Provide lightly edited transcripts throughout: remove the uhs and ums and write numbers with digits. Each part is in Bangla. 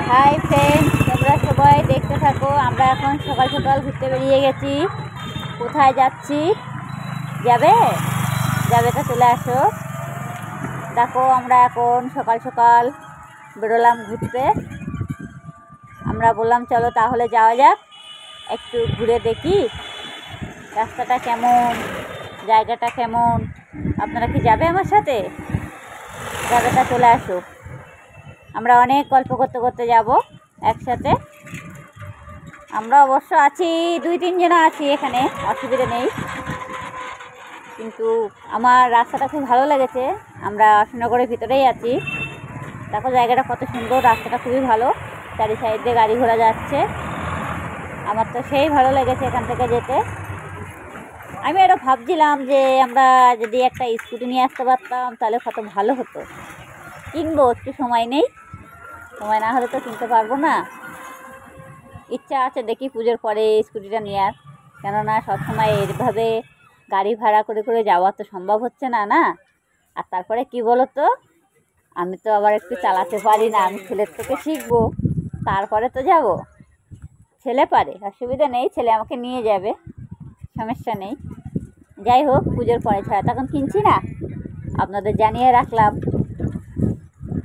হাই ফ্রেন্ডস, তোমরা সবাই দেখতে থাকো। আমরা এখন সকাল সকাল ঘুরতে বেরিয়ে গেছি। কোথায় যাচ্ছি? যাবে যাবে তো চলে আসো। দেখো, আমরা এখন সকাল সকাল বেরোলাম ঘুরতে। আমরা বললাম চলো তাহলে যাওয়া যাক, একটু ঘুরে দেখি রাস্তাটা কেমন, জায়গাটা কেমন। আপনারা কি যাবে আমার সাথে? যাবে তা চলে আসো। আমরা অনেক গল্প করতে করতে যাব একসাথে। আমরা অবশ্য আছি 2-3 জন আছি এখানে, অসুবিধা নেই। কিন্তু আমার রাস্তাটা খুব ভালো লেগেছে। আমরা অশোকনগরের ভিতরেই আছি। দেখো জায়গাটা কত সুন্দর, রাস্তাটা খুবই ভালো, চারি সাইড দিয়ে গাড়ি ঘোড়া যাচ্ছে। আমার তো সেই ভালো লেগেছে এখান থেকে যেতে। আমি আরও ভাবছিলাম যে আমরা যদি একটা স্কুটি নিয়ে আসতে পারতাম তাহলে কত ভালো হতো। কিনবো, একটু সময় নেই, সময় না হলে তো কিনতে পারবো না। ইচ্ছা আছে, দেখি পুজোর পরে স্কুটিটা নেওয়ার। কেননা সবসময় এইভাবে গাড়ি ভাড়া করে করে যাওয়া তো সম্ভব হচ্ছে না না। আর তারপরে কি বলো তো, আমি তো আবার একটু চালাতে পারি না। আমি ছেলের থেকে শিখবো, তারপরে তো যাব। ছেলে পারে, অসুবিধা নেই, ছেলে আমাকে নিয়ে যাবে, সমস্যা নেই। যাই হোক, পুজোর পরে ছাড়া তখন কিনছি না, আপনাদের জানিয়ে রাখলাম।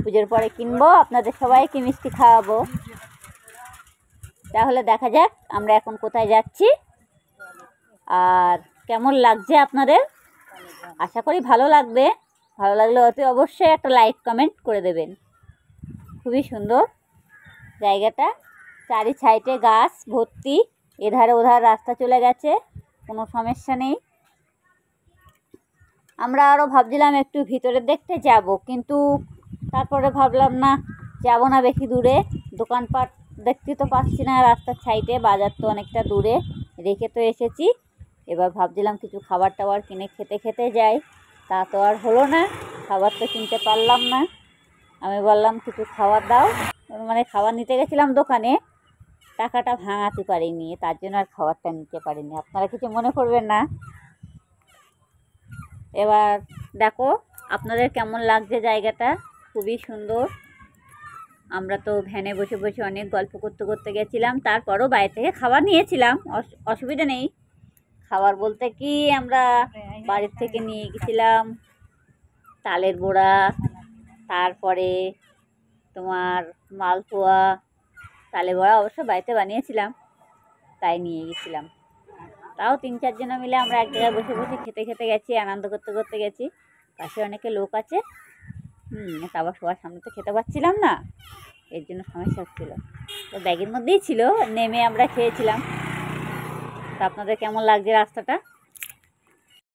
পুজোর পরে কিনবো, আপনাদের সবাইকে মিষ্টি খাওয়াবো। তাহলে দেখা যাক আমরা এখন কোথায় যাচ্ছি আর কেমন লাগছে আপনাদের। আশা করি ভালো লাগবে। ভালো লাগলে অতি অবশ্যই একটা লাইক কমেন্ট করে দেবেন। খুবই সুন্দর জায়গাটা, চারি সাইডে গাছ ভর্তি, এধারে ওধার রাস্তা চলে গেছে, কোনো সমস্যা নেই। আমরা আরও ভাবছিলাম একটু ভিতরে দেখতে যাব, কিন্তু তারপরে ভাবলাম না, যাব না বেশি দূরে। দোকানপাট দেখতে তো পাচ্ছি না রাস্তার সাইডে, বাজার তো অনেকটা দূরে রেখে তো এসেছি। এবার ভাবছিলাম কিছু খাবার টাবার কিনে খেতে খেতে যাই, তা তো আর হলো না, খাবার তো কিনতে পারলাম না। আমি বললাম কিছু খাবার দাও, মানে খাবার নিতে গেছিলাম দোকানে, টাকাটা ভাঙাতে পারিনি, তার জন্য আর খাবারটা নিতে পারিনি। আপনারা কিছু মনে করবেন না। এবার দেখো আপনাদের কেমন লাগছে জায়গাটা, খুবই সুন্দর। আমরা তো ভ্যানে বসে বসে অনেক গল্প করতে করতে গেছিলাম, তারপরও বাইরে থেকে খাবার নিয়েছিলাম, অসুবিধা নেই। খাবার বলতে কি, আমরা বাড়ির থেকে নিয়ে গেছিলাম তালের বড়া, তারপরে তোমার মালপোয়া। তালের বড়া অবশ্য বাড়িতে বানিয়েছিলাম, তাই নিয়ে গেছিলাম। তাও 3-4 জন মিলে আমরা এক জায়গায় বসে বসে খেতে খেতে গেছি, আনন্দ করতে করতে গেছি। পাশে অনেকে লোক আছে, আবার সবার সামনে তো খেতে পাচ্ছিলাম না, এর জন্য সমস্যা হচ্ছিলো। তো ব্যাগের মধ্যেই ছিল, নেমে আমরা খেয়েছিলাম। তো আপনাদের কেমন লাগছে রাস্তাটা?